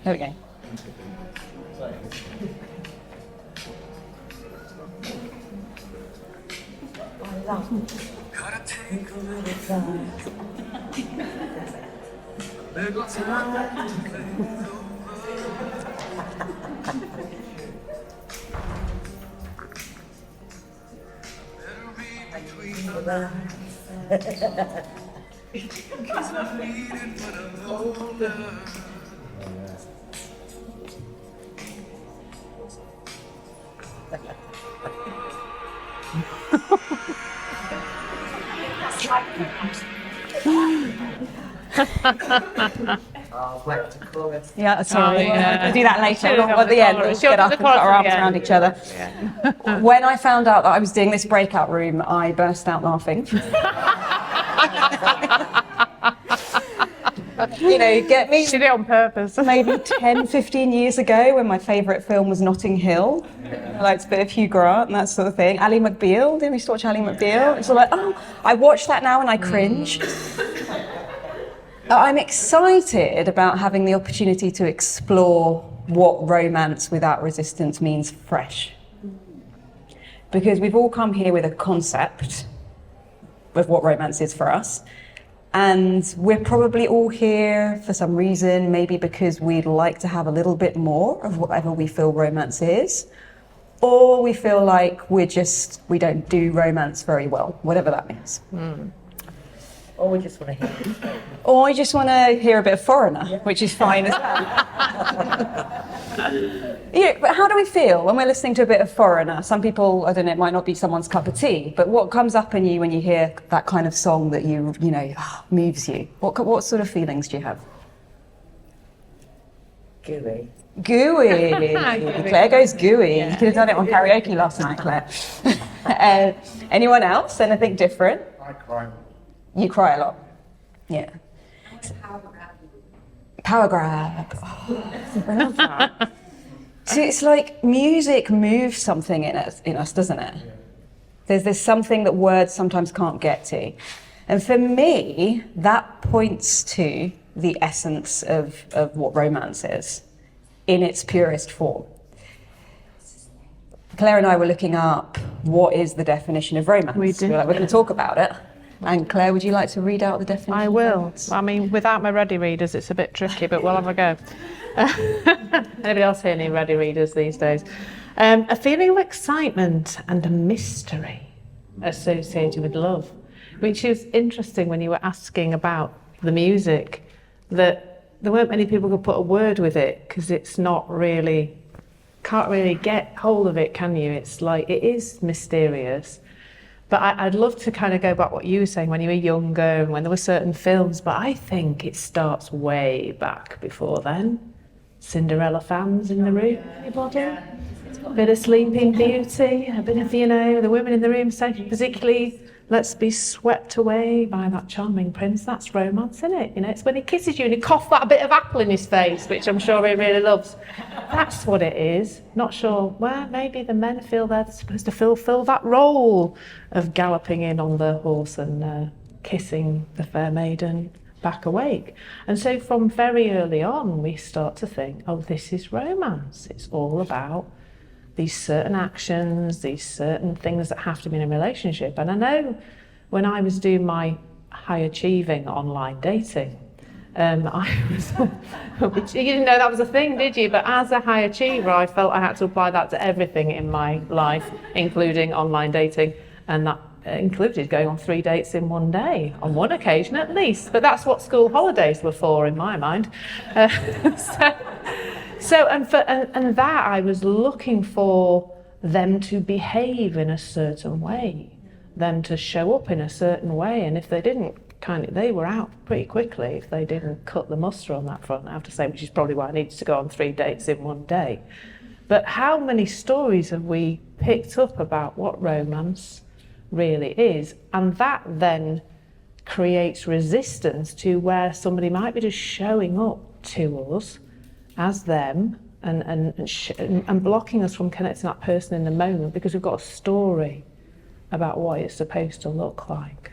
There we go. Yeah, sorry. We'll do that later. At the end, we'll get up and put our arms around each other. Yeah. When I found out that I was doing this breakout room, I burst out laughing. You know, get me. She did it on purpose. Maybe 10, 15 years ago, when my favourite film was Notting Hill. I liked a bit of Hugh Grant and that sort of thing. Ally McBeal. Did we used to watch Ally McBeal? It's all like, oh, I watch that now and I cringe. I'm excited about having the opportunity to explore what romance without resistance means fresh. Because we've all come here with a concept of what romance is for us. And we're probably all here for some reason, maybe because we'd like to have a little bit more of whatever we feel romance is. Or we feel like we don't do romance very well, whatever that means. Or we just want to hear it. Or I just want to hear a bit of Foreigner, which is fine as well. Yeah, but how do we feel when we're listening to a bit of Foreigner? Some people, I don't know, it might not be someone's cup of tea, but what comes up in you when you hear that kind of song that you know, moves you? What sort of feelings do you have? Gooey. Gooey. Claire goes gooey. Yeah. You could have done it on karaoke last night, Claire. Anyone else? Anything different? I cry. You cry a lot. Yeah. Power grab. Oh, I love that. See, it's like music moves something in us, doesn't it? Yeah. There's something that words sometimes can't get to. And for me, that points to the essence of what romance is in its purest form. Claire and I were looking up what is the definition of romance. We did. We're going to talk about it. And Claire, would you like to read out the definition? I will. I mean, without my ready readers, it's a bit tricky, but we'll have a go. Anybody else here need ready readers these days? A feeling of excitement and a mystery associated with love, which is interesting when you were asking about the music, that there weren't many people who could put a word with it, because it's not really, can't really get hold of it, can you? It's like, it is mysterious. But I'd love to kind of go back what you were saying when you were younger and when there were certain films, but I think it starts way back before then. Cinderella fans in the room, anybody? A bit of Sleeping Beauty, a bit of, you know, the women in the room saying, particularly, let's be swept away by that charming prince. That's romance, isn't it? You know, it's when he kisses you and he coughs that bit of apple in his face, which I'm sure he really loves. That's what it is. Not sure, well, maybe the men feel they're supposed to fulfill that role of galloping in on the horse and kissing the fair maiden back awake. And so from very early on, we start to think, oh, this is romance. It's all about these certain actions, these certain things that have to be in a relationship. And I know when I was doing my high achieving online dating, I was, you didn't know that was a thing, did you? But as a high achiever, I felt I had to apply that to everything in my life, including online dating. And that included going on 3 dates in one day, on one occasion at least. But that's what school holidays were for in my mind. And that I was looking for them to behave in a certain way, them to show up in a certain way, and if they didn't, they were out pretty quickly if they didn't cut the muster on that front, I have to say, which is probably why I needed to go on 3 dates in one day. But how many stories have we picked up about what romance really is? And that then creates resistance to where somebody might be just showing up to us as them and blocking us from connecting that person in the moment because we've got a story about what it's supposed to look like.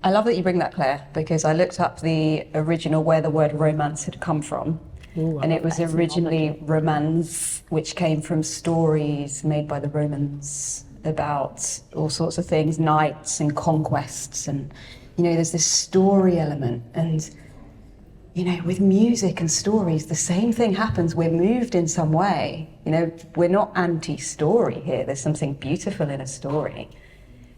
I love that you bring that, Claire, because I looked up the original where the word romance had come from. Ooh, And it was originally romance, which came from stories made by the Romans about all sorts of things, knights and conquests. And, you know, there's this story element. And, you know, with music and stories, the same thing happens. We're moved in some way. You know, we're not anti-story here. There's something beautiful in a story.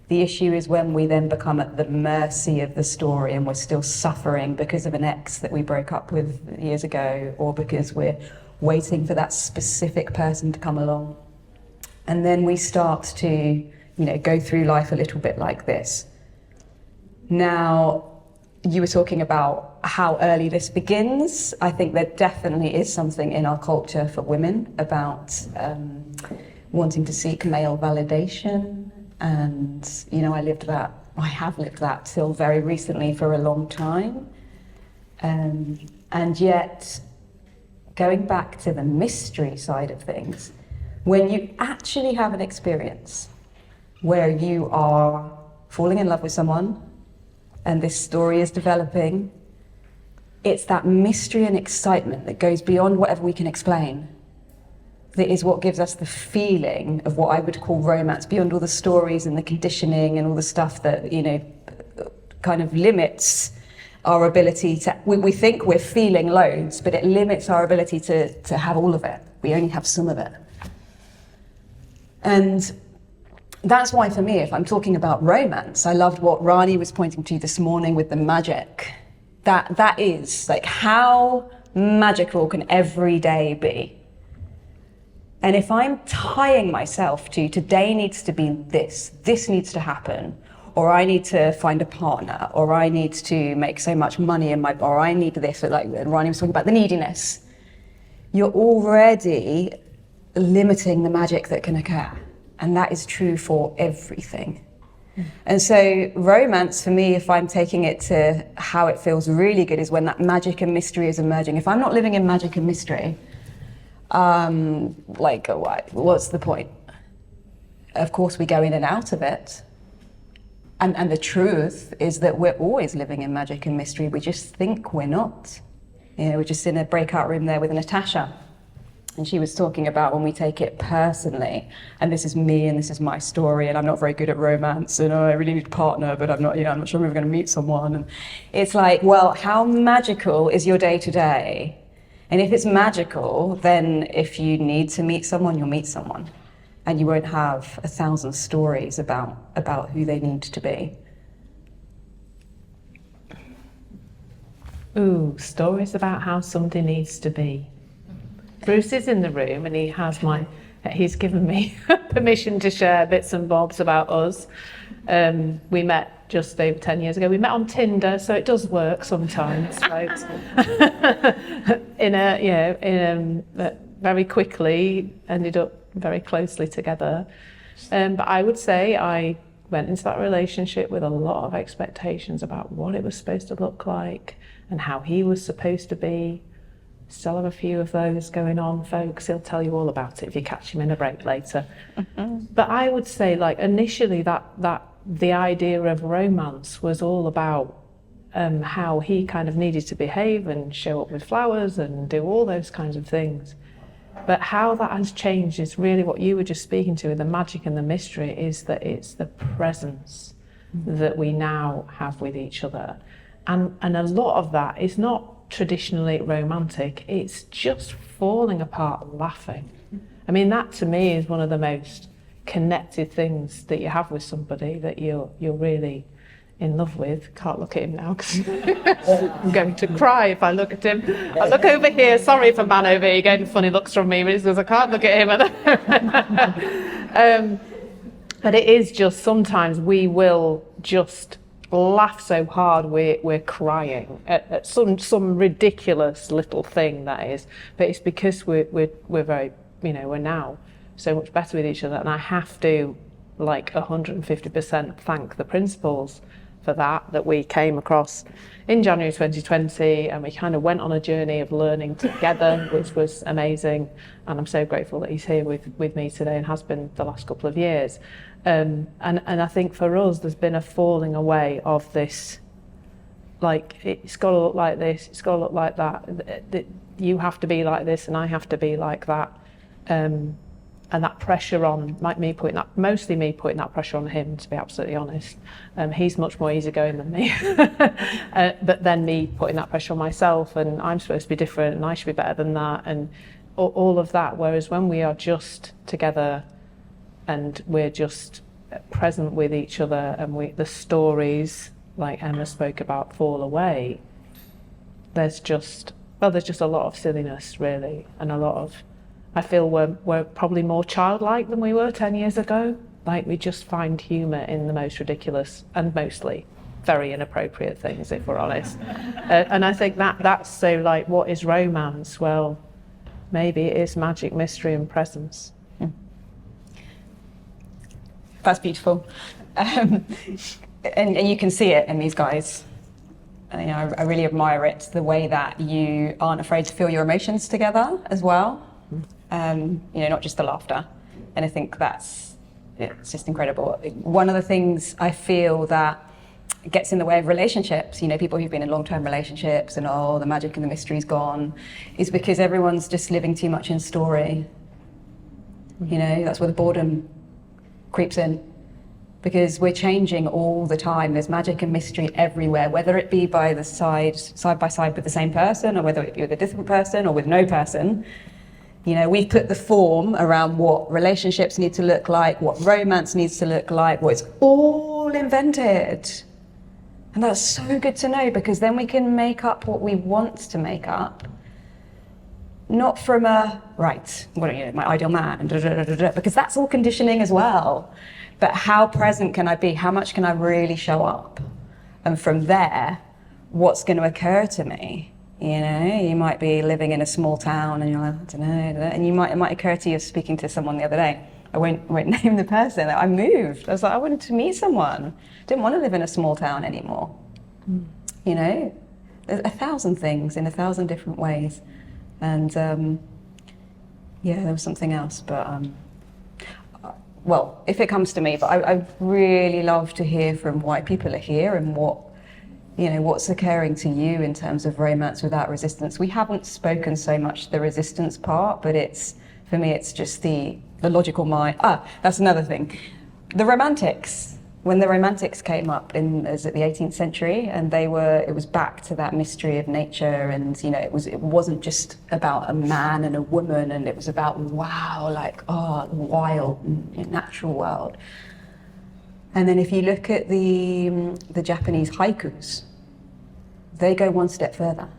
The issue is when we then become at the mercy of the story and we're still suffering because of an ex that we broke up with years ago, or because we're waiting for that specific person to come along. And then we start to, you know, go through life a little bit like this. Now, you were talking about how early this begins. I think there definitely is something in our culture for women about wanting to seek male validation. And, you know, I have lived that till very recently for a long time. And yet, going back to the mystery side of things, when you actually have an experience where you are falling in love with someone and this story is developing, it's that mystery and excitement that goes beyond whatever we can explain that is what gives us the feeling of what I would call romance, beyond all the stories and the conditioning and all the stuff that, you know, kind of limits our ability to, we think we're feeling loads, but it limits our ability to have all of it. We only have some of it. And that's why for me, if I'm talking about romance, I loved what Rani was pointing to this morning with the magic. That is, like, how magical can every day be? And if I'm tying myself to today needs to be this needs to happen, or I need to find a partner, or I need to make so much money or I need this, like Rani was talking about the neediness, you're already limiting the magic that can occur. And that is true for everything. And so romance for me, if I'm taking it to how it feels really good, is when that magic and mystery is emerging. If I'm not living in magic and mystery, what's the point? Of course we go in and out of it. And the truth is that we're always living in magic and mystery. We just think we're not. You know, we're just in a breakout room there with Natasha. And she was talking about when we take it personally, and this is me and this is my story, and I'm not very good at romance, and I really need a partner, but I'm not sure I'm ever going to meet someone. And it's like, well, how magical is your day to day? And if it's magical, then if you need to meet someone, you'll meet someone. And you won't have 1,000 stories about who they need to be. Ooh, stories about how somebody needs to be. Bruce is in the room and he's given me permission to share bits and bobs about us. We met just over 10 years ago. We met on Tinder, so it does work sometimes, folks. Very quickly ended up very closely together. But I would say I went into that relationship with a lot of expectations about what it was supposed to look like and how he was supposed to be. Still have a few of those going on, folks. He'll tell you all about it if you catch him in a break later. Mm-hmm. But I would say, like, initially that the idea of romance was all about how he kind of needed to behave and show up with flowers and do all those kinds of things. But how that has changed is really what you were just speaking to, the magic and the mystery, is that it's the presence that we now have with each other. And a lot of that is not traditionally romantic, it's just falling apart laughing. I mean, that to me is one of the most connected things that you have with somebody that you're really in love with. Can't look at him now because I'm going to cry if I look at him. I look over here, sorry if a man over here getting funny looks from me, but it's because I can't look at him. But it is just sometimes we will just laugh so hard we're crying at some ridiculous little thing that is, but it's because we're very, we're now so much better with each other, and I have to 150% thank the principles for that we came across in January 2020, and we kind of went on a journey of learning together, which was amazing. And I'm so grateful that he's here with me today and has been the last couple of years. And I think for us, there's been a falling away of this, like, it's got to look like this, it's got to look like that, you have to be like this and I have to be like that. And that pressure on, mostly me putting that pressure on him, to be absolutely honest. He's much more easygoing than me. But then me putting that pressure on myself, and I'm supposed to be different and I should be better than that, and all of that. Whereas when we are just together and we're just present with each other, and the stories, like Emma spoke about, fall away, there's just a lot of silliness, really, and a lot of, I feel we're probably more childlike than we were 10 years ago. Like, we just find humour in the most ridiculous and mostly very inappropriate things, if we're honest. And I think that's so, like, what is romance? Well, maybe it is magic, mystery and presence. That's beautiful. And you can see it in these guys. I really admire it, the way that you aren't afraid to feel your emotions together as well. Not just the laughter. And I think it's just incredible. One of the things I feel that gets in the way of relationships, people who've been in long-term relationships and the magic and the mystery's gone, is because everyone's just living too much in story. That's where the boredom creeps in, because we're changing all the time. There's magic and mystery everywhere, whether it be by the side by side with the same person, or whether it be with a different person or with no person. We've put the form around what relationships need to look like, what romance needs to look like, it's all invented. And that's so good to know, because then we can make up what we want to make up, not from my ideal man, because that's all conditioning as well. But how present can I be? How much can I really show up? And from there, what's going to occur to me? You might be living in a small town and you're like, I don't know, and it might occur to you, speaking to someone the other day, I won't name the person, I moved. I was like, I wanted to meet someone. Didn't want to live in a small town anymore. There's 1,000 things in 1,000 different ways. And there was something else, but if it comes to me, but I really love to hear from why people are here and what's occurring to you in terms of romance without resistance. We haven't spoken so much the resistance part, but for me, it's just the logical mind. That's another thing. The Romantics, when the Romantics came up the 18th century, and it was back to that mystery of nature, and it wasn't just about a man and a woman, and it was about the wild and natural world. And then if you look at the Japanese haikus, they go one step further.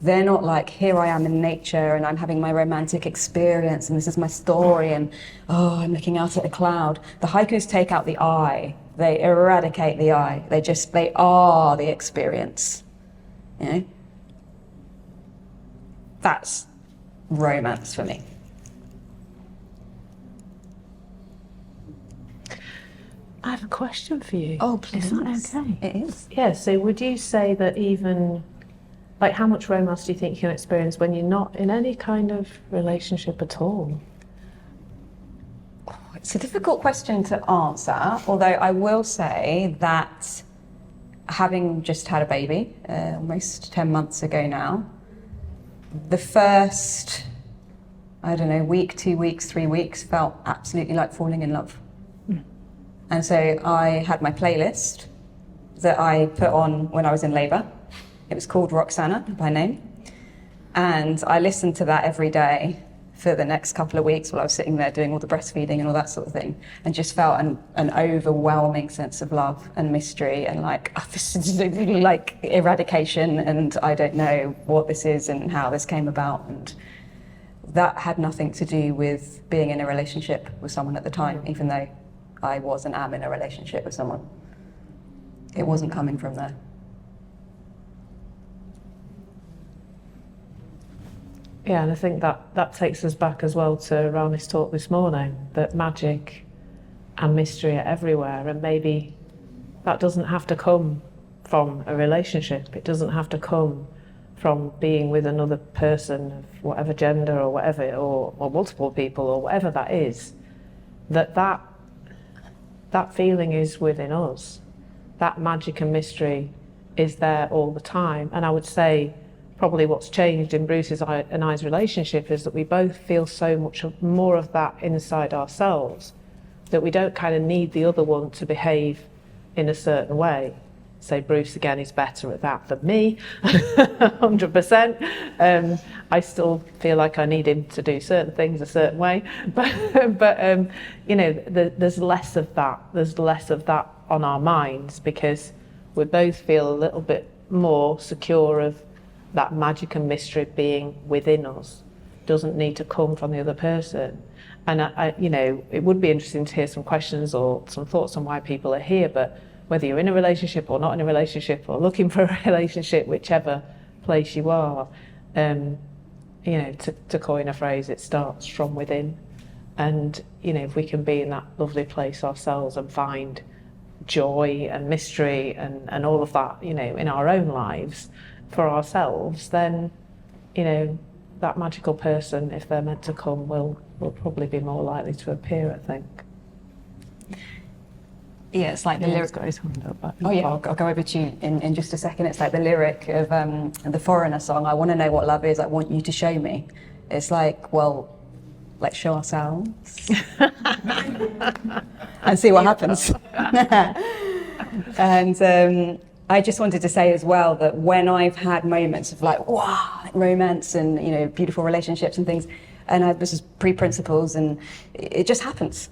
They're not like, here I am in nature and I'm having my romantic experience and this is my story and, I'm looking out at a cloud. The haikus take out the I. They eradicate the I. They are the experience. That's romance for me. I have a question for you. Oh, please. Is that okay? It is. Yeah, so would you say that even, how much romance do you think you can experience when you're not in any kind of relationship at all? It's a difficult question to answer, although I will say that having just had a baby, almost 10 months ago now, the first, week, 2 weeks, 3 weeks felt absolutely like falling in love. And so I had my playlist that I put on when I was in labour. It was called Roxana by name. And I listened to that every day for the next couple of weeks while I was sitting there doing all the breastfeeding and all that sort of thing, and just felt an overwhelming sense of love and mystery and this is like eradication, and I don't know what this is and how this came about. And that had nothing to do with being in a relationship with someone at the time, even though I was and am in a relationship with someone. It wasn't coming from there. Yeah, and I think that takes us back as well to Rani's talk this morning, that magic and mystery are everywhere, and maybe that doesn't have to come from a relationship. It doesn't have to come from being with another person of whatever gender or whatever, or multiple people or whatever that is. That feeling is within us. That magic and mystery is there all the time. And I would say probably what's changed in Bruce's and I's relationship is that we both feel so much more of that inside ourselves, that we don't kind of need the other one to behave in a certain way. Say Bruce again is better at that than me, 100%. I still feel like I need him to do certain things a certain way, but you know, there's less of that. There's less of that on our minds because we both feel a little bit more secure of that magic and mystery being within us. Doesn't need to come from the other person. And I you know, it would be interesting to hear some questions or some thoughts on why people are here, but whether you're in a relationship or not in a relationship or looking for a relationship, whichever place you are, you know, to coin a phrase, it starts from within. And, you know, if we can be in that lovely place ourselves and find joy and mystery and all of that, you know, in our own lives for ourselves, then, you know, that magical person, if they're meant to come, will probably be more likely to appear, I think. Yeah, it's like the lyric. Oh yeah, I'll go over to you in just a second. It's like the lyric of the Foreigner song. I want to know what love is. I want you to show me. It's like, well, let's show ourselves and see what happens. And I just wanted to say as well that when I've had moments of like, wow, like romance and, you know, beautiful relationships and things, and this is pre-principles, and it just happens.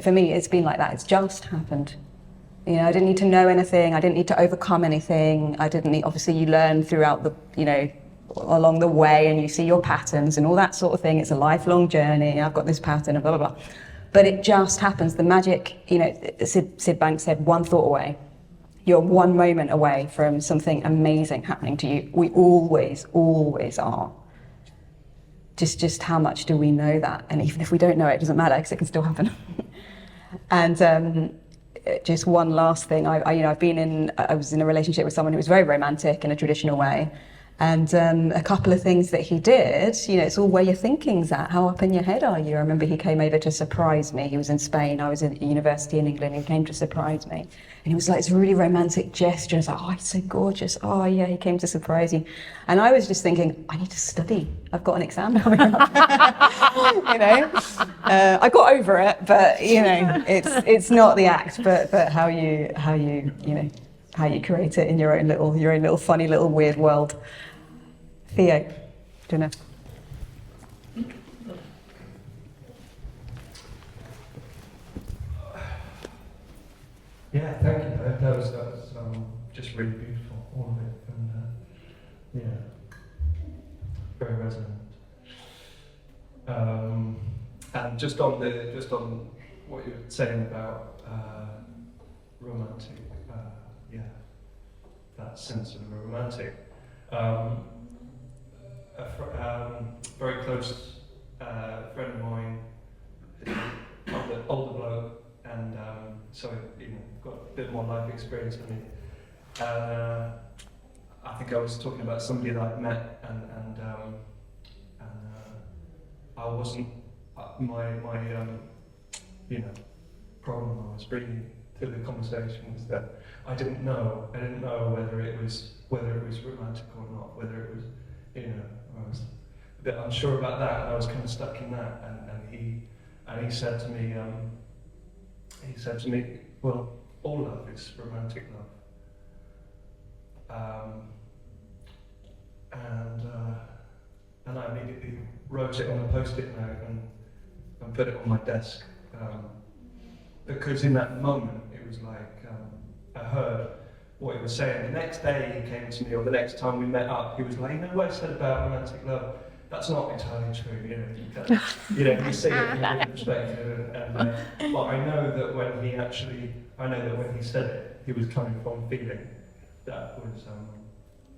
For me, it's been like that. It's just happened. You know, I didn't need to know anything. I didn't need to overcome anything. I didn't need, obviously you learn throughout the, you know, along the way, and you see your patterns and all that sort of thing. It's a lifelong journey. I've got this pattern and blah, blah, blah. But it just happens. The magic, you know, Sid Banks said, one thought away. You're one moment away from something amazing happening to you. We always, always are. Just how much do we know that? And even if we don't know it, it doesn't matter because it can still happen. And just one last thing, I was in a relationship with someone who was very romantic in a traditional way. And a couple of things that he did, you know, it's all where your thinking's at. How up in your head are you? I remember he came over to surprise me. He was in Spain. I was at university in England. He came to surprise me. And he was like, it's a really romantic gesture. I was like, oh, he's so gorgeous. Oh, yeah, he came to surprise you. And I was just thinking, I need to study. I've got an exam coming up. You know, I got over it, but, you know, it's not the act, but how you create it in your own little funny little weird world. Theo, do you know? Yeah, thank you. That was just really beautiful, all of it, and yeah, very resonant. And just on what you were saying about romantic, yeah, that sense of a romantic. A very close friend of mine, older bloke, and so you know, got a bit more life experience than me. I think I was talking about somebody that I'd met, and I wasn't my you know, problem I was bringing to the conversation was that I didn't know whether it was romantic or not, whether it was, you know, I was a bit unsure about that, and I was kind of stuck in that, and he said to me, well, all love is romantic love. And I immediately wrote it on a post-it note and put it on my desk, because in that moment it was like I heard what he was saying. The next day he came to me, or the next time we met up, he was like, you know what I said about romantic love? That's not entirely true, you know, you see it from your perspective, but I know that when he said it, he was coming from a feeling that was,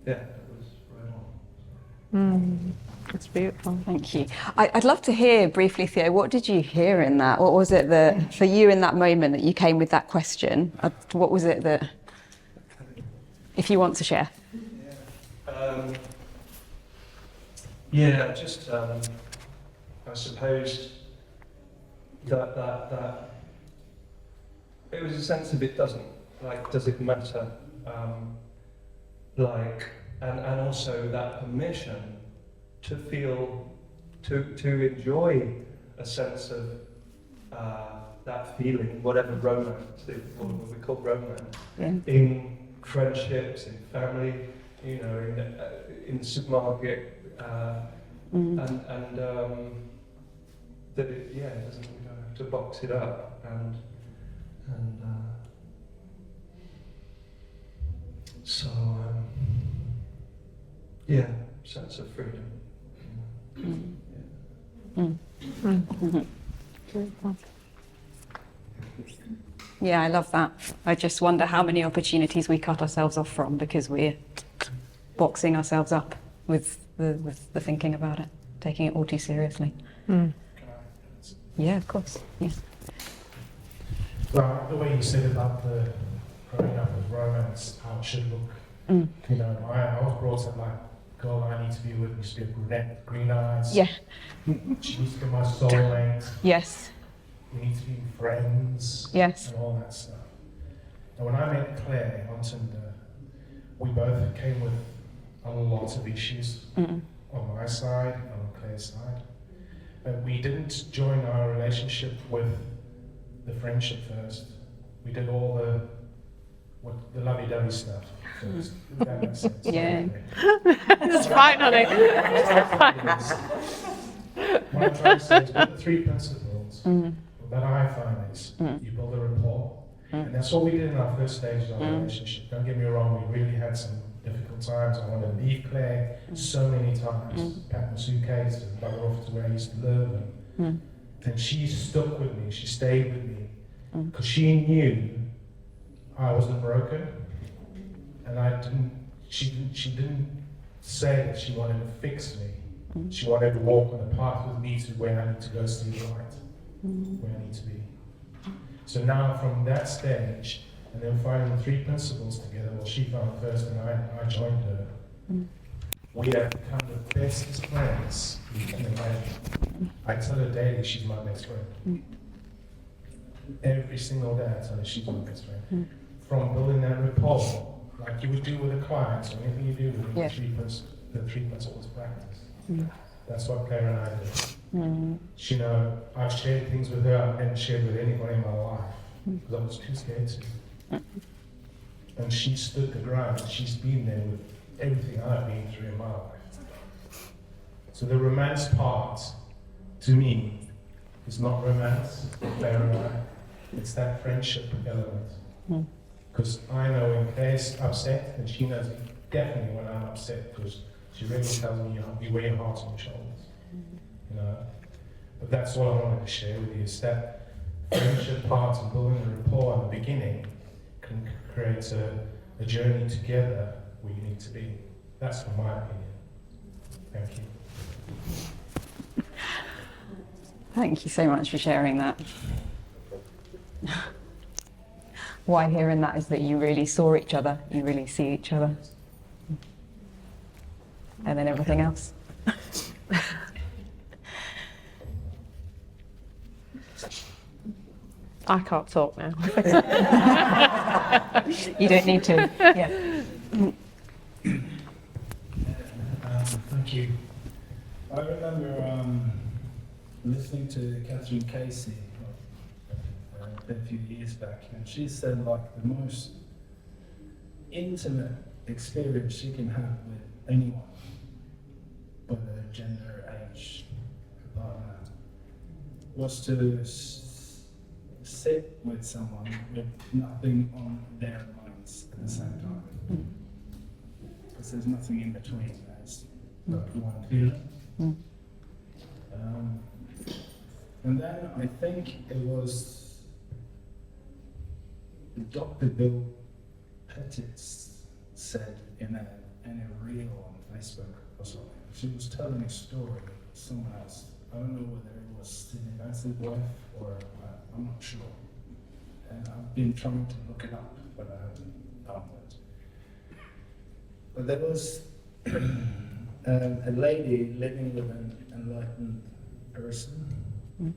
yeah, that was right on. It's beautiful. Thank you. I'd love to hear briefly, Theo, what did you hear in that? What was it that, for you in that moment that you came with that question? What was it that, if you want to share? Just I suppose that it was a sense of it doesn't, like, does it matter? And also that permission to feel, to enjoy a sense of that feeling, whatever romance, what we call romance, in friendships, in family, you know, in the supermarket, and that it, it doesn't, we don't have to box it up, and so sense of freedom. Yeah, I love that. I just wonder how many opportunities we cut ourselves off from because we're boxing ourselves up with the thinking about it, taking it all too seriously. Yeah, of course. Yeah. Well, the way you said about the growing up with romance, how it should look. You know, I was brought up like, girl I need to be with used to be a brunette with green eyes. Yeah. She needs to be my soulmate. Yes. We need to be friends. Yes. And all that stuff. And when I met Claire on Tinder, we both came with a lot of issues on my side, on Claire's side. But we didn't join our relationship with the friendship first. We did all the lovey-dovey stuff first. If that makes sense. Yeah. It's fine, honey. What I'm trying to say is the three principles that I find is you build a rapport. And that's what we did in our first stage of our relationship. Don't get me wrong, we really had some difficult times. I wanted to leave Claire so many times, pack my suitcase and bugger off to where I used to live. And she stuck with me, she stayed with me, because she knew I wasn't broken. And she didn't say that she wanted to fix me. She wanted to walk on the path with me to where I need to go see the light, where I need to be. So now from that stage, and then finding the three principles together, well, she found first and I joined her. We have become the bestest friends you can imagine. I tell her daily she's my best friend. Every single day I tell her she's my best friend. From building that rapport, like you would do with a client, so anything you do with the three principles practice. That's what Claire and I did. You know, I've shared things with her I hadn't shared with anyone in my life because I was too scared to. And she stood the ground. She's been there with everything I've been through in my life. So the romance part, to me, is not romance, Claire and I. It's that friendship element. Because I know when Claire's upset, and she knows definitely when I'm upset, because she really tells me, you wear your heart on your shoulders. You know? But that's what I wanted to share with you, is that friendship part and building a rapport in the beginning can create a journey together where you need to be. That's from my opinion. Thank you. Thank you so much for sharing that. What I hear in that is that you really saw each other, you really see each other. And then everything else. I can't talk now. You don't need to. Yeah. Thank you. I remember listening to Catherine Casey a few years back, and she said like the most intimate experience she can have with anyone, whether gender, age, partner, was to sit with someone with nothing on their minds at the same time. Because there's nothing in between. There's one feeling. And then I think it was Dr. Bill Pettit said in a reel on Facebook or something. She was telling a story with someone else. I don't know whether it was Cinderella's wife or I'm not sure. And I've been trying to look it up, but I haven't found it. But there was a lady living with an enlightened person,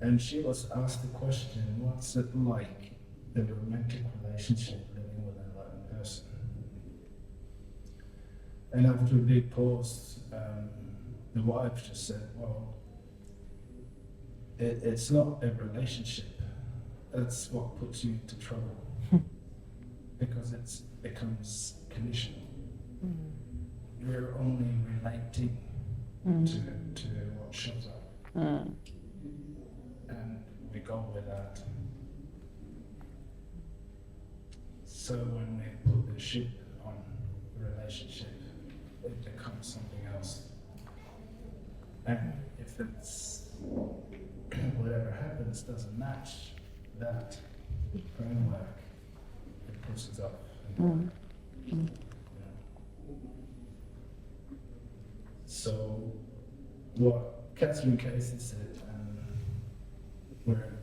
and she was asked the question, what's it like, the romantic relationship living with an enlightened person? And after a big pause, the wife just said, well, it's not a relationship. That's what puts you into trouble. Because it becomes conditional. You're only relating to what shows up. And we go with that. So when we put the ship on the relationship, it becomes something else. And if it's whatever happens doesn't match that framework, it pushes up. So what Catherine Casey said, and where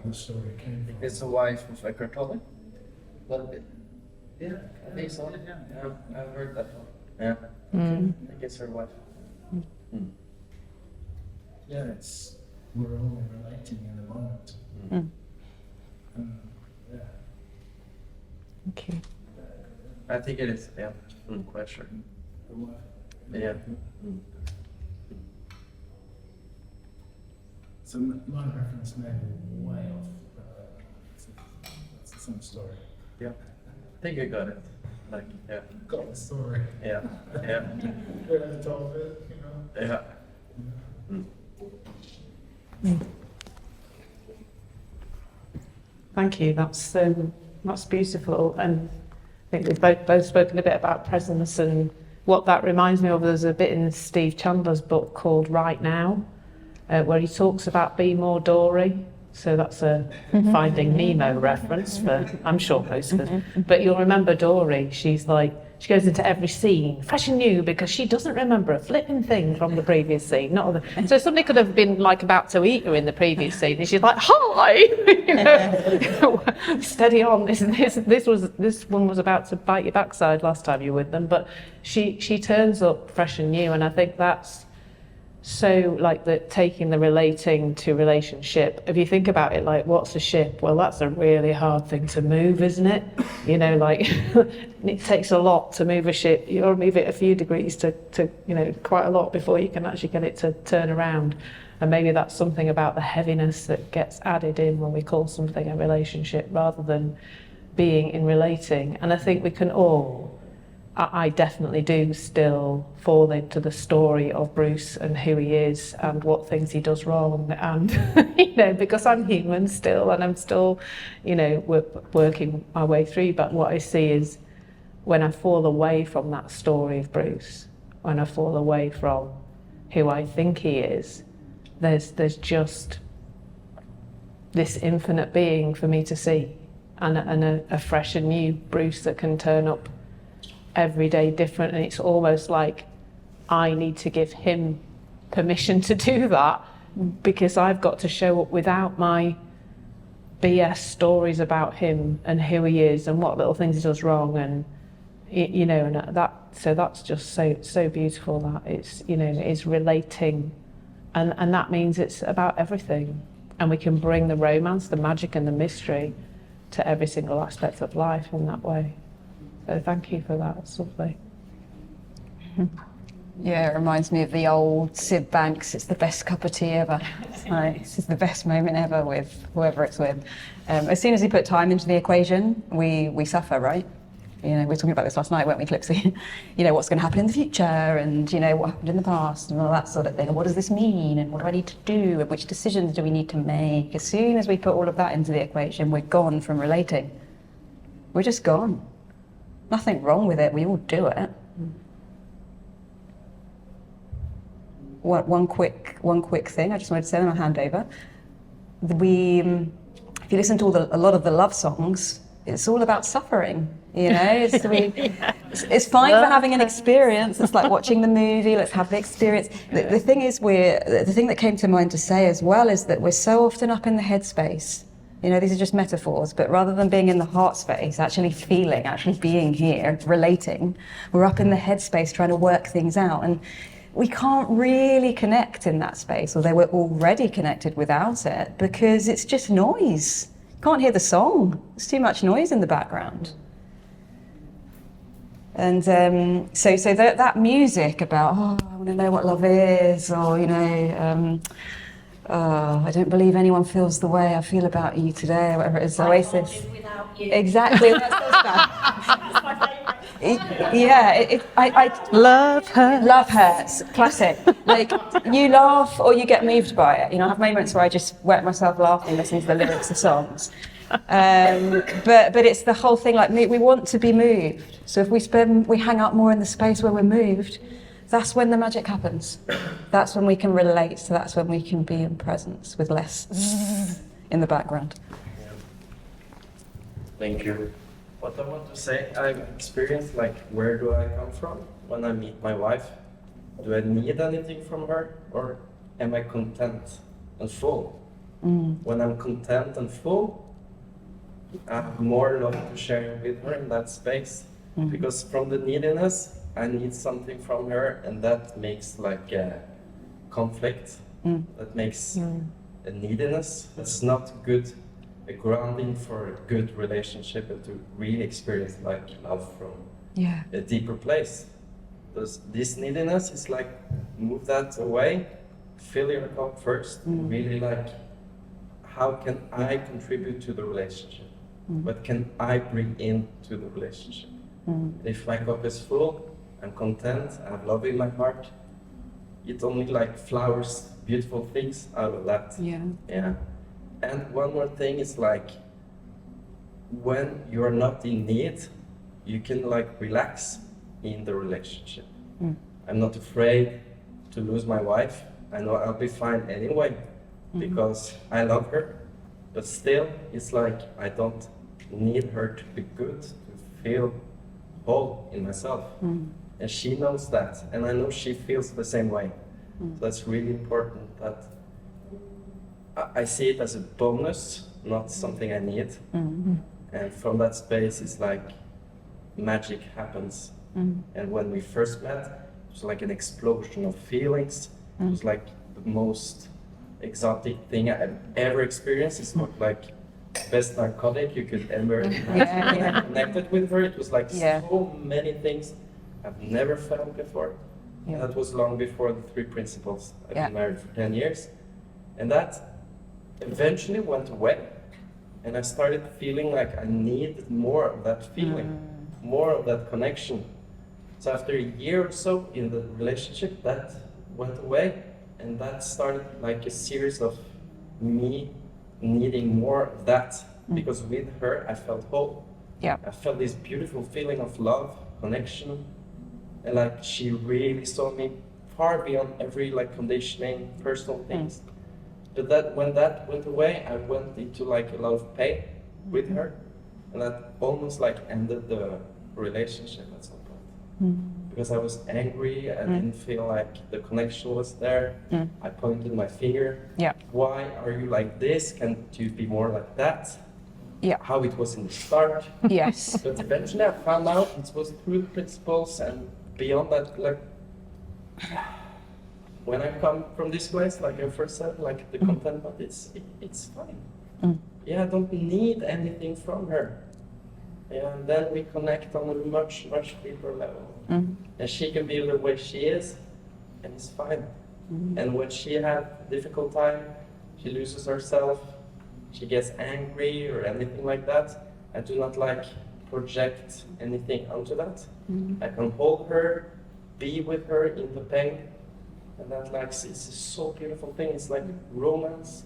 the story came from. It's a wife of Eckhart Tolle? A little bit. Yeah, I think so. Yeah. I've heard that one. Yeah. I think it's her wife. Yeah, we're only relating in the moment. Yeah. Okay. I think it is, yeah. Quite sure. The wife. Yeah. So my reference may be way off, but it's some story. Yeah. I think I got it. Like, yeah. Got the story. Yeah. Yeah. Good at the top of it, you know. Yeah. Thank you. That's beautiful, and I think we've both spoken a bit about presence, and what that reminds me of. There's a bit in Steve Chandler's book called Right Now, where he talks about Be More Dory. So that's a Finding Nemo reference for, I'm sure, most of us. But you'll remember Dory. She's like, she goes into every scene, fresh and new, because she doesn't remember a flipping thing from the previous scene. So somebody could have been like about to eat her in the previous scene, and she's like, "Hi, you know, steady on." This one was about to bite your backside last time you were with them, but she turns up fresh and new, and I think that's so like taking the relating to relationship. If you think about it, like, what's a ship? Well, that's a really hard thing to move, isn't it? You know, like it takes a lot to move a ship. You gotta move it a few degrees to you know, quite a lot before you can actually get it to turn around. And maybe that's something about the heaviness that gets added in when we call something a relationship rather than being in relating. And I think we can all, I definitely do still fall into the story of Bruce and who he is and what things he does wrong, and you know, because I'm human still, and I'm still, you know, working my way through. But what I see is when I fall away from that story of Bruce, when I fall away from who I think he is, there's just this infinite being for me to see, and a fresh and new Bruce that can turn up every day different. And it's almost like I need to give him permission to do that, because I've got to show up without my BS stories about him and who he is and what little things he does wrong, and you know, and so that's just so beautiful that it's, you know, it's relating, and that means it's about everything, and we can bring the romance, the magic and the mystery to every single aspect of life in that way. So thank you for that. It's lovely. Yeah, it reminds me of the old Sid Banks, it's the best cup of tea ever. It's like, this is the best moment ever with whoever it's with. As soon as we put time into the equation, we suffer, right? You know, we were talking about this last night, weren't we, Clipsy? You know, what's going to happen in the future, and, you know, what happened in the past, and all that sort of thing. And what does this mean, and what do I need to do, and which decisions do we need to make? As soon as we put all of that into the equation, we're gone from relating. We're just gone. Nothing wrong with it, we all do it. One quick thing I just wanted to say, then I'll hand over. If you listen to a lot of the love songs, it's all about suffering, you know. It's fine for having an experience. It's like watching the movie. Let's have the experience. The thing is, the thing that came to mind to say as well is that we're so often up in the headspace. You know, these are just metaphors, but rather than being in the heart space, actually feeling, actually being here, relating, we're up in the headspace trying to work things out. And we can't really connect in that space, although we're already connected without it, because it's just noise. You can't hear the song. There's too much noise in the background. And so that music about, oh, I want to know what love is, or, you know, I don't believe anyone feels the way I feel about you today, or whatever it is, Oasis. Without you. Exactly, that's my favourite. Yeah, I Love her. love hurts, classic. Like, you laugh or you get moved by it. You know, I have moments where I just wet myself laughing listening to the lyrics of songs. But it's the whole thing, like, we want to be moved. So if we hang out more in the space where we're moved, that's when the magic happens. That's when we can relate, so that's when we can be in presence with less in the background. Thank you. What I want to say, I've experienced, like, where do I come from when I meet my wife? Do I need anything from her, or am I content and full? When I'm content and full, I have more love to share with her in that space. Because from the neediness, I need something from her, and that makes like a conflict. That makes a neediness. It's not good, a grounding for a good relationship and to really experience like love from a deeper place. This neediness is like, move that away, fill your cup first, really like, how can I contribute to the relationship? What can I bring into the relationship? If my cup is full, I'm content, I have love in my heart, it only like flowers beautiful things out of that. Yeah. And one more thing is like, when you're not in need, you can like relax in the relationship. I'm not afraid to lose my wife. I know I'll be fine anyway, because I love her. But still, it's like I don't need her to be good, to feel whole in myself. And she knows that, and I know she feels the same way. So that's really important, that I see it as a bonus, not something I need. And from that space, it's like magic happens. And when we first met, it was like an explosion of feelings. It was like the most exotic thing I've ever experienced. It's not like best narcotic you could ever have connected with her. It was like so many things I've never felt before. And that was long before the 3 principles. I've been married for 10 years. And that eventually went away. And I started feeling like I needed more of that feeling, more of that connection. So after a year or so in the relationship, that went away. And that started like a series of me needing more of that. Because with her, I felt whole. I felt this beautiful feeling of love, connection. And like she really saw me far beyond every like conditioning, personal things. But that when that went away, I went into like a lot of pain with her, and that almost like ended the relationship at some point. Because I was angry, I didn't feel like the connection was there. I pointed my finger. Why are you like this? Can't you be more like that? How it was in the start. But eventually I found out it was through the principles, and beyond that, like when I come from this place, like I first said, like the contentment, it's fine. I don't need anything from her. And then we connect on a much, much deeper level. And she can be the way she is, and it's fine. And when she had a difficult time, she loses herself, she gets angry or anything like that, I do not like project anything onto that. I can hold her, be with her in the pain, and that like it's a so beautiful thing. It's like romance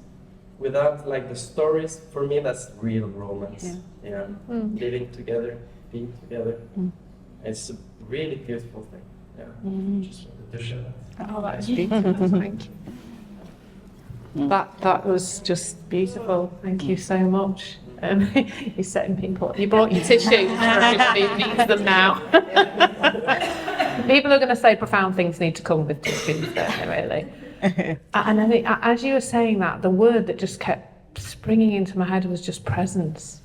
without like the stories. For me, that's real romance. Living together, being together. It's a really beautiful thing. Just wanted to share that. Oh, that's beautiful. Thank you. That was just beautiful. Thank you so much. You're setting people. You brought your tissues for everybody who needs them now. People are going to say profound things need to come with tissues, don't they, really? And I think, as you were saying that, the word that just kept springing into my head was just presence.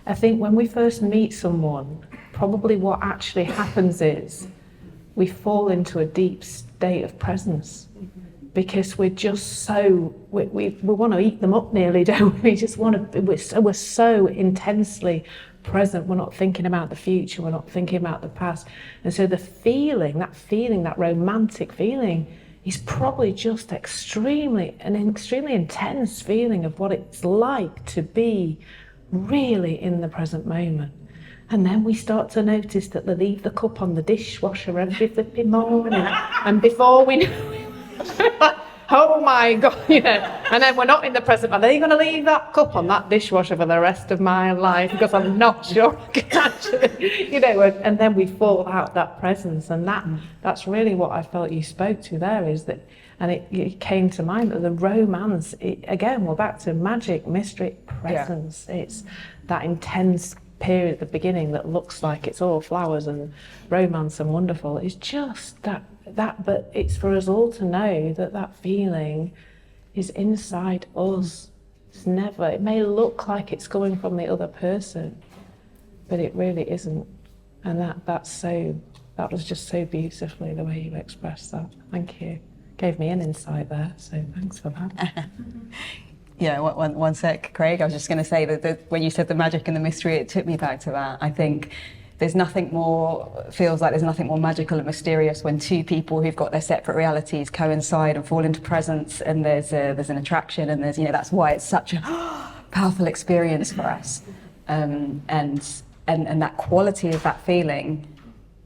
I think when we first meet someone, probably what actually happens is we fall into a deep state of presence. Because we're just so, we want to eat them up nearly, don't we? We just want to, we're so intensely present. We're not thinking about the future, we're not thinking about the past. And so the feeling, that romantic feeling, is probably just an extremely intense feeling of what it's like to be really in the present moment. And then we start to notice that they leave the cup on the dishwasher every flipping morning. And before we know it, oh my God, and then we're not in the present. Are they going to leave that cup on that dishwasher for the rest of my life? Because I'm not sure I can actually, and then we fall out that presence. And that's really what I felt you spoke to there, is that, and it came to mind that the romance, again, we're back to magic, mystery, presence. Yeah. It's that intense period at the beginning that looks like it's all flowers and romance and wonderful. It's just that, but it's for us all to know that feeling is inside us. It may look like it's coming from the other person, but it really isn't. And that was just so beautifully the way you expressed that. Thank you. Gave me an insight there, so thanks for that. Yeah, one sec, Craig. I was just going to say that when you said the magic and the mystery, it took me back to that. I think feels like there's nothing more magical and mysterious when two people who've got their separate realities coincide and fall into presence, and there's an attraction, and that's why it's such a powerful experience for us. And that quality of that feeling,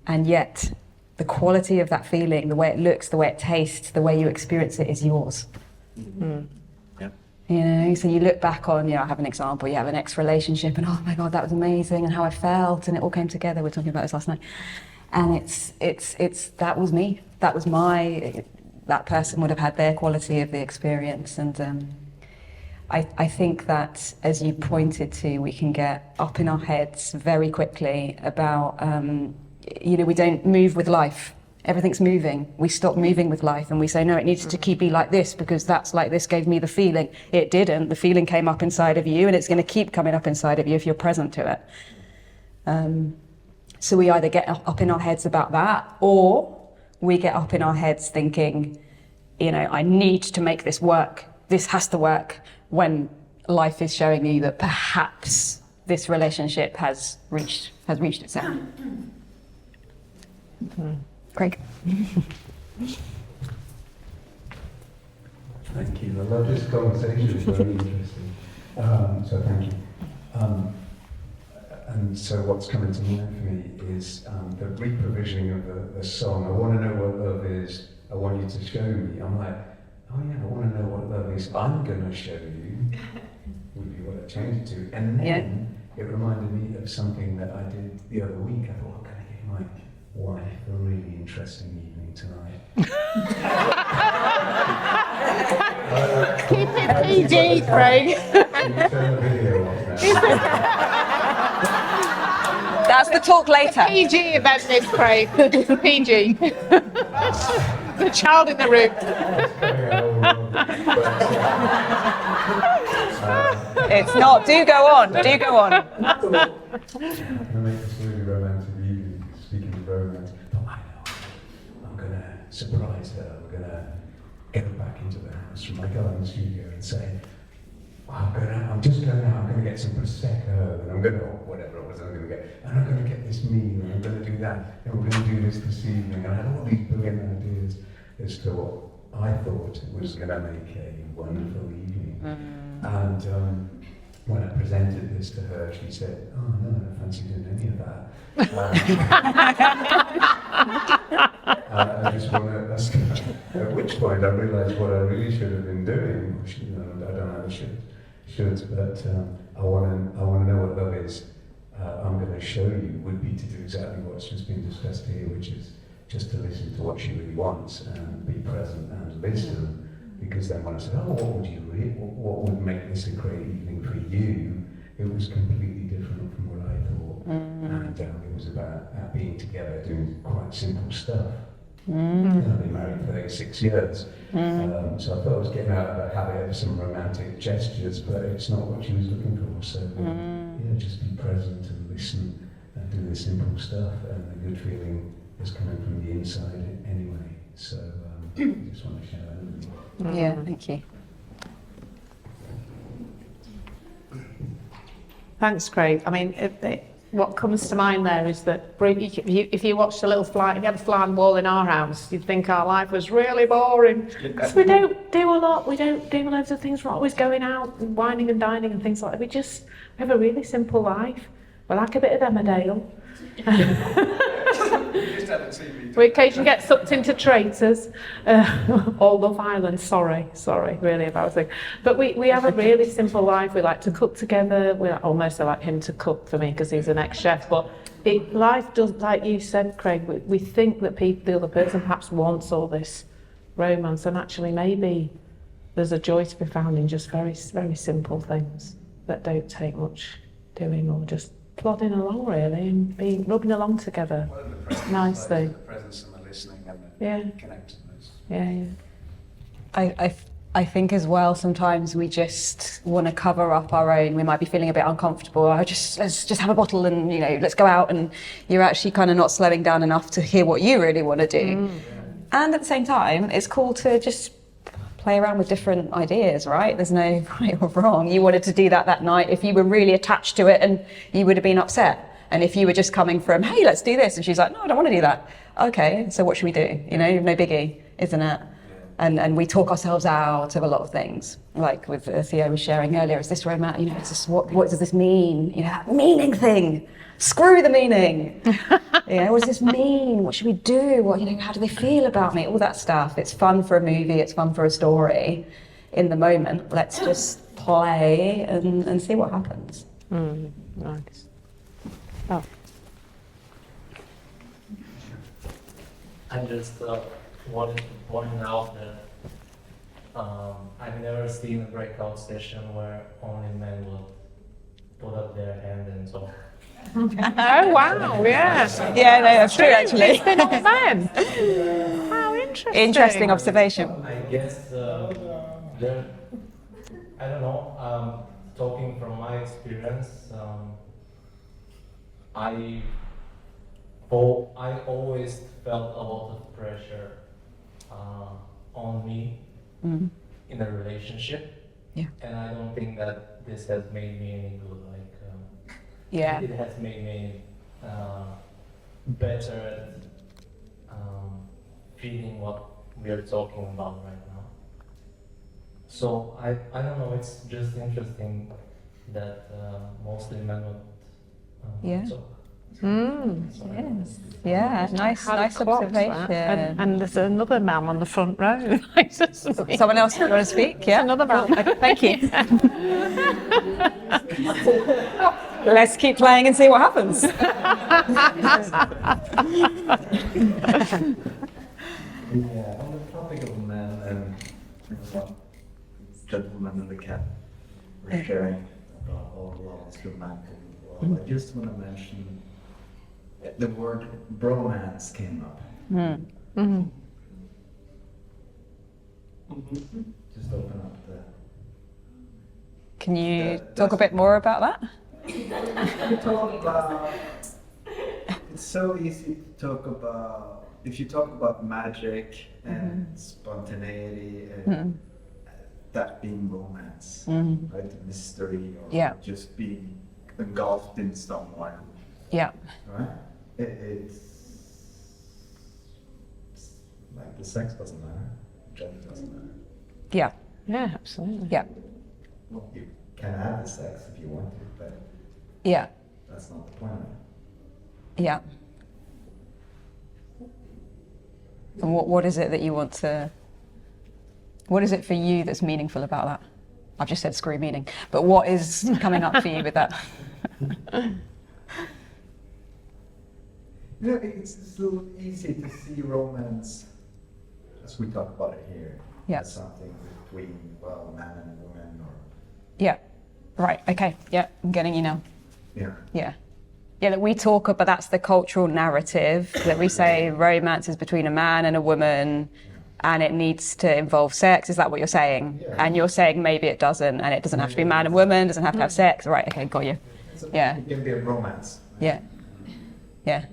and yet the quality of that feeling, the way it looks, the way it tastes, the way you experience it is yours. Mm-hmm. So you look back on, I have an example, you have an ex-relationship and oh my God, that was amazing, and how I felt, and it all came together. We were talking about this last night. And it's that was me. That was that person would have had their quality of the experience. And I think that, as you pointed to, we can get up in our heads very quickly about, we don't move with life. Everything's moving. We stop moving with life and we say, no, it needs to be like this because that's like this gave me the feeling. It didn't. The feeling came up inside of you, and it's going to keep coming up inside of you if you're present to it. So we either get up in our heads about that, or we get up in our heads thinking, I need to make this work. This has to work, when life is showing you that perhaps this relationship has reached its end. Craig. Thank you. I love this conversation. It's very interesting. So thank you. And so what's coming to mind for me is the reprovisioning of the song. I want to know what love is. I want you to show me. I'm like, oh yeah, I want to know what love is. I'm going to show you. Would be what I changed it to. And then it reminded me of something that I did the other week. I thought, I'm going to give my wife a really interesting evening tonight. Keep it PG, Craig. Can you turn the video off now? That's the talk later. PG event this, Craig. PG. The child in the room. It's not. Do go on. Do go on. I'm going to make this really romantic evening. Speaking of romance, I know. I'm going to surprise her. I'm going to get her back into the house from my garden studio and say, I'm going to get some Prosecco, and I'm going to, whatever it was I'm going to get, and I'm going to get this meal, and I'm going to do that, and we're going to do this evening. And I had all these brilliant ideas as to what I thought was going to make a wonderful evening. And when I presented this to her, she said, oh no, I don't fancy doing any of that. I just want to ask her, at which point I realised what I really should have been doing. I don't know, I should, but I want to know what love is. I'm going to show you would be to do exactly what's just been discussed here, which is just to listen to what she really wants and be present and listen because then when I said, oh, what would make this a great evening for you? It was completely different from what I thought. And it was about being together, doing quite simple stuff. I've been married 36 years, so I thought I was getting out of the habit of some romantic gestures, but it's not what she was looking for. So just be present and listen and do the simple stuff, and the good feeling is coming from the inside anyway. So I just want to share that with you. Yeah, thank you. Thanks, Craig. I mean, what comes to mind there is that if you watched a little fly, if you had a fly on the wall in our house, you'd think our life was really boring. Because we don't do a lot, we don't do loads of things, we're always going out and whining and dining and things like that. We have a really simple life. We like a bit of Emmerdale. We occasionally get sucked into Traitors, or Love Island, sorry, really embarrassing. But we have a really simple life. We like to cook together. We almost like him to cook for me because he's an ex-chef. But life does, like you said, Craig, we think that the other person perhaps wants all this romance, and actually maybe there's a joy to be found in just very, very simple things that don't take much doing, or just plodding along really and rubbing along together nicely. The presence and the listening and the connectedness. I think as well, sometimes we just want to cover up our own. We might be feeling a bit uncomfortable. Let's just have a bottle and let's go out. And you're actually kind of not slowing down enough to hear what you really want to do. And at the same time, it's cool to just play around with different ideas, right? There's no right or wrong. You wanted to do that night if you were really attached to it, and you would have been upset. And if you were just coming from, hey, let's do this, and she's like, no, I don't want to do that. Okay, so what should we do? No biggie, isn't it? And we talk ourselves out of a lot of things. Like with Theo was sharing earlier, is this romantic? It's just, what does this mean? That meaning thing. Screw the meaning. What does this mean? What should we do? How do they feel about me? All that stuff. It's fun for a movie. It's fun for a story. In the moment, let's just play and see what happens. Nice. Oh. I just wanted to point out that I've never seen a breakout session where only men would put up their hand and talk. Oh wow! Yeah. Yeah, no, that's true actually. It's been all men. How interesting. Interesting observation. I guess I don't know. Talking from my experience, I always felt a lot of pressure on me in a relationship, and I don't think that this has made me any good. It has made me better at feeling what we are talking about right now. So I don't know. It's just interesting that mostly men would talk. Yes. Yeah, nice Clocked observation. that. And there's another man on the front row. Someone else want to speak? Yeah. Another man. Thank you. Let's keep playing and see what happens. Yeah, on the topic of men and gentlemen and the cat were sharing about all love is romantic. Well, I just want to mention the word bromance came up. Just open up the. Can you talk a bit more about that? It's so easy to talk about, if you talk about magic and spontaneity and that being romance, right? Mystery or just being engulfed in someone. Yeah. Right? It's like the sex doesn't matter, gender doesn't matter. Yeah. Yeah, absolutely. Yeah. Well, you can have the sex if you want to, but that's not the point of it. Yeah. And what is it that you want to? What is it for you that's meaningful about that? I've just said screw meaning, but what is coming up for you with that? It's so easy to see romance as we talk about it here. Yeah. as something between, well, man and woman, or Yeah. Right. Okay. Yeah. I'm getting you now. yeah. Yeah. Yeah, that we talk about, that's the cultural narrative that we say romance is between a man and a woman and it needs to involve sex. Is that what you're saying? Yeah. And you're saying maybe it doesn't, and it doesn't have to be man and woman, doesn't have to have sex. Right, okay, got you. Yeah. It can be a romance. Yeah. Yeah.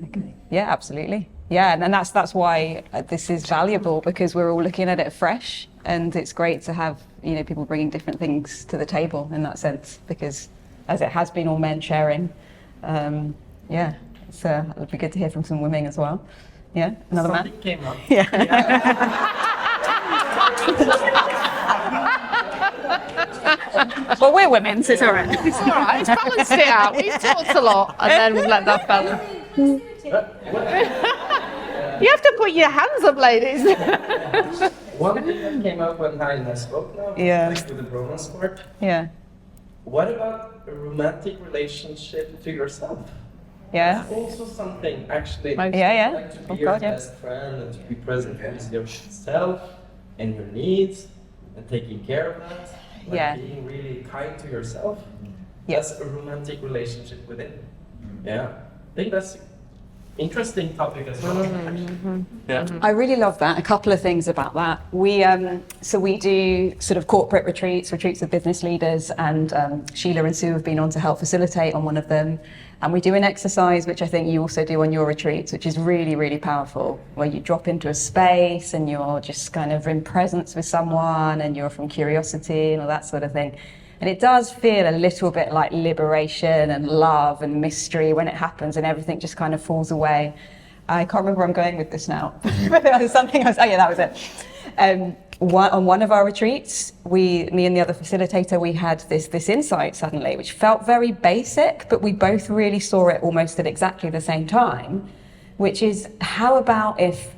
Okay. Yeah, absolutely. Yeah, and that's why this is valuable, because we're all looking at it fresh, and it's great to have, you know, people bringing different things to the table in that sense, because as it has been all men sharing, yeah, it would be good to hear from some women as well. Yeah, another Something man? came up. Yeah. Well, we're women, so it's all right. It's all right. It's balanced it out. We've talked a lot, and then we've let that fella. You have to put your hands up, ladies. One thing that came up when I spoke now, Yeah. like with the romance part. Yeah. What about a romantic relationship to yourself? Yeah. That's also something, actually. Yeah. Like to be Of your course, yeah. best friend and to be present with yourself and your needs and taking care of that. Like Yeah. being really kind to yourself. Yeah. That's a romantic relationship within. Yeah. I think that's interesting topic as well. Yeah. I really love that. A couple of things about that. We do sort of corporate retreats with business leaders, and Sheila and Sue have been on to help facilitate on one of them. And we do an exercise, which I think you also do on your retreats, which is really, really powerful, where you drop into a space and you're just kind of in presence with someone, and you're from curiosity and all that sort of thing. And it does feel a little bit like liberation and love and mystery when it happens, and everything just kind of falls away. I can't remember where I'm going with this now. But there was something else. Oh yeah, that was it. On one of our retreats, me and the other facilitator, we had this insight suddenly, which felt very basic, but we both really saw it almost at exactly the same time, which is, how about if,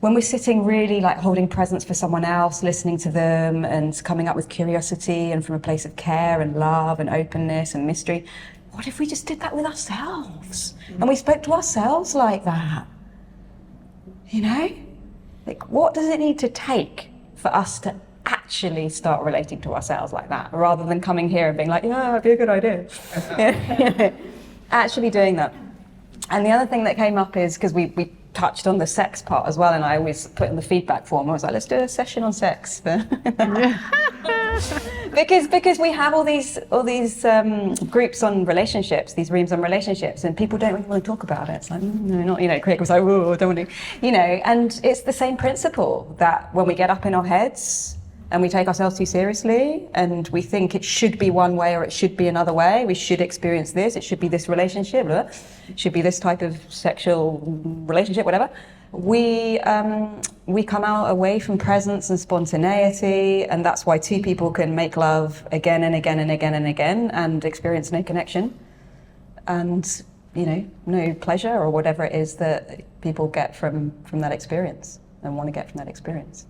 when we're sitting really like holding presence for someone else, listening to them and coming up with curiosity and from a place of care and love and openness and mystery, what if we just did that with ourselves? And we spoke to ourselves like that? You know? Like, what does it need to take for us to actually start relating to ourselves like that, rather than coming here and being like, yeah, that'd be a good idea. Actually doing that. And the other thing that came up is, because we touched on the sex part as well, and I always put in the feedback form, I was like, let's do a session on sex. because we have all these groups on relationships, these rooms on relationships, and people don't really want to talk about it. It's like, no, not, you know, Craig was like, oh, I don't want to, you know, and it's the same principle, that when we get up in our heads and we take ourselves too seriously and we think it should be one way or it should be another way, we should experience this, it should be this relationship, blah, blah, it should be this type of sexual relationship, whatever, we come out away from presence and spontaneity, and that's why two people can make love again and again and again and again and experience no connection and, you know, no pleasure or whatever it is that people get from that experience and want to get from that experience.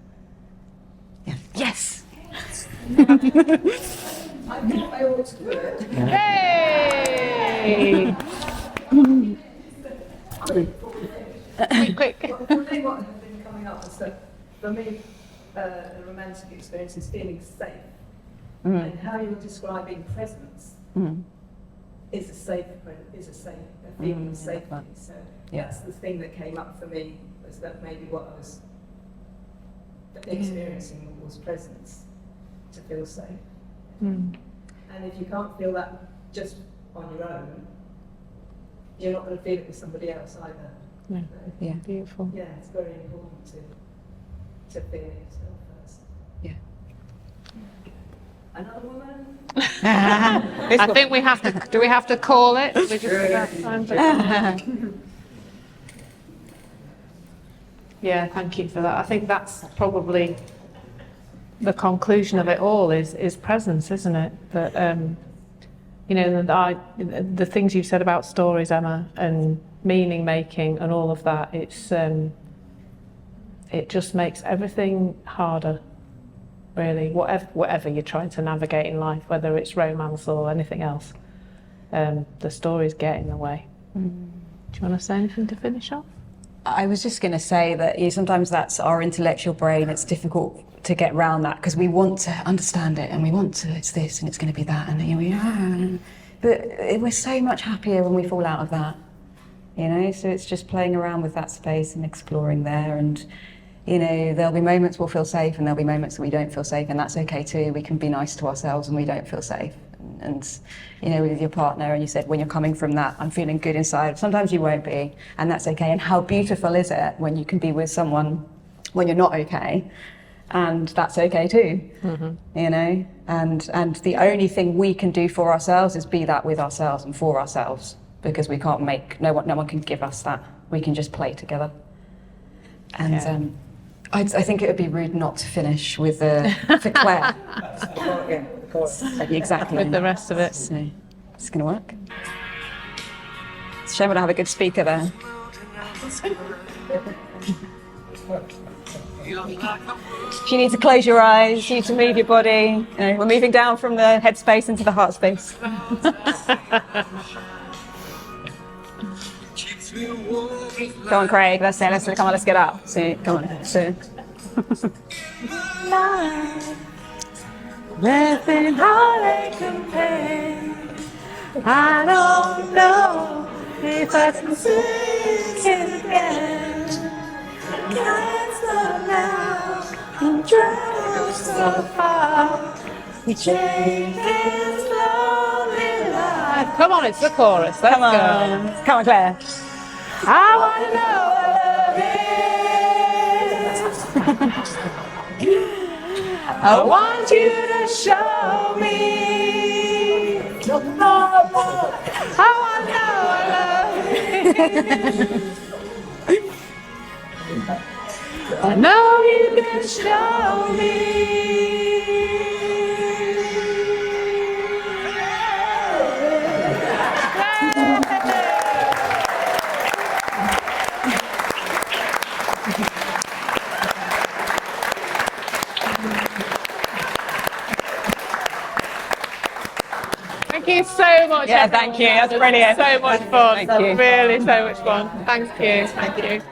Yeah. Yes. I think I ought to do it. Hey! Quick. For me, what has been coming up is that, for me, the romantic experience is feeling safe. And how you're describing presence is a feeling of safety. So that's the thing that came up for me, was that maybe what I was experiencing was presence, to feel safe. And if you can't feel that just on your own, you're not going to feel it with somebody else either. Yeah. So, Yeah, beautiful. yeah, it's very important to feel it yourself first. Yeah. Another woman? I think we have to. Do we have to call it? We just time to Yeah, thank you for that. I think that's probably the conclusion of it all is presence, isn't it? That you know, the things you've said about stories, Emma, and meaning making and all of that, it just makes everything harder, really. Whatever you're trying to navigate in life, whether it's romance or anything else, the stories get in the way. Do you want to say anything to finish off? I was just going to say that sometimes that's our intellectual brain. It's difficult to get round that, because we want to understand it and we want to, it's this and it's going to be that, and here we are. But we're so much happier when we fall out of that, you know. So it's just playing around with that space and exploring there. And you know, there'll be moments we'll feel safe and there'll be moments that we don't feel safe, and that's okay too. We can be nice to ourselves when we don't feel safe. And you know, with your partner, and you said when you're coming from that, I'm feeling good inside. Sometimes you won't be, and that's okay. And how beautiful is it when you can be with someone when you're not okay, and that's okay too. You know, and the only thing we can do for ourselves is be that with ourselves and for ourselves, because we can't make, no one can give us that. We can just play together. And I think it would be rude not to finish with for Claire. Exactly. With the rest of it. So, it's going to work. It's a shame I don't have a good speaker there. You need to close your eyes, you need to move your body. You know, we're moving down from the head space into the heart space. Go on, Craig. Let's say, come on, let's get up. So, come on. So. Nothing heartache compare. I don't know if I can see it again. Can't stop now. I'm drove so far. We change this lonely life. Come on, it's the chorus. Let's Come on. go. Come on, Claire. I want to know what love is. I want you to show me. I want to know what love is. I know you can show me. Thank you so much. Yeah, thank you. That's brilliant. So much fun. Thank you. Really so much fun. Thank you. Thank you.